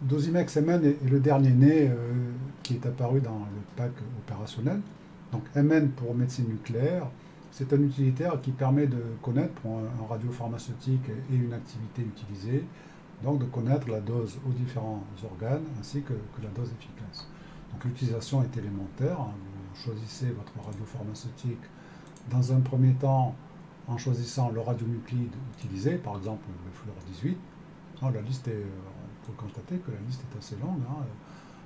Dosimex MN est le dernier né qui est apparu dans le pack opérationnel. Donc MN pour médecine nucléaire, c'est un utilitaire qui permet de connaître pour un radiopharmaceutique et une activité utilisée, donc de connaître la dose aux différents organes ainsi que la dose efficace. Donc l'utilisation est élémentaire, hein. Vous choisissez votre radiopharmaceutique dans un premier temps en choisissant le radionuclide utilisé, par exemple le fluor 18. La liste est, on peut constater que la liste est assez longue, hein.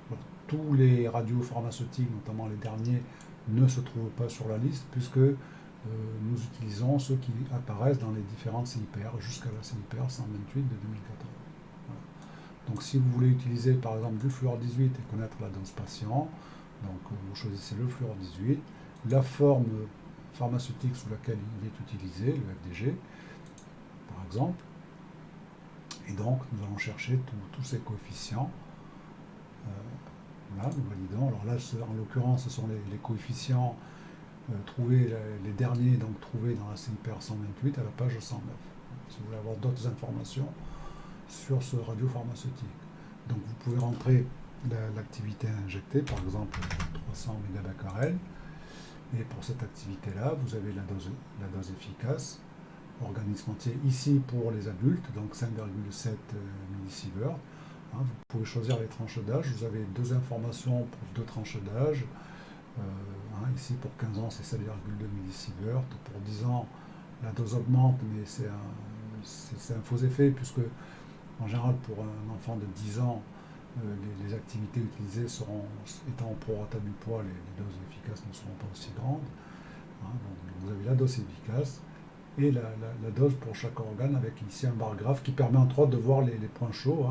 Alors, tous les radiopharmaceutiques, notamment les derniers, ne se trouvent pas sur la liste puisque nous utilisons ceux qui apparaissent dans les différentes CIPR jusqu'à la CIPR 128 de 2014. Voilà. Donc si vous voulez utiliser par exemple du fluor 18 et connaître la dose patient, donc vous choisissez le fluor 18, la forme pharmaceutique sous laquelle il est utilisé, le FDG par exemple, et donc nous allons chercher tous ces coefficients. Voilà, nous validons. Alors là, en l'occurrence, ce sont les coefficients trouvés, les derniers donc trouvés dans la CIPR 128 à la page 109. Si vous voulez avoir d'autres informations sur ce radiopharmaceutique. Donc vous pouvez rentrer l'activité injectée, par exemple 300 mégabecquerels, et pour cette activité-là, vous avez la dose efficace, organisme entier, ici pour les adultes, donc 5,7 millisieverts. Vous pouvez choisir les tranches d'âge, vous avez deux informations pour deux tranches d'âge. Ici pour 15 ans c'est 7,2 millisieverts, pour 10 ans la dose augmente, mais c'est un faux effet puisque en général pour un enfant de 10 ans les activités utilisées seront, étant au prorata du poids, les doses efficaces ne seront pas aussi grandes. Donc vous avez la dose efficace et la dose pour chaque organe avec ici un bar graphe qui permet entre autres de voir les points chauds,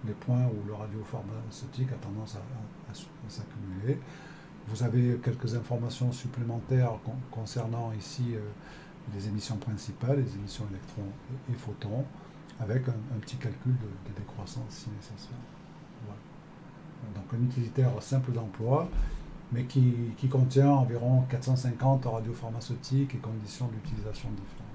les points où le radiopharmaceutique a tendance à s'accumuler. Vous avez quelques informations supplémentaires concernant ici les émissions principales, les émissions électrons et photons, avec un petit calcul de décroissance si nécessaire. Voilà. Donc un utilitaire simple d'emploi, mais qui contient environ 450 radiopharmaceutiques et conditions d'utilisation différentes.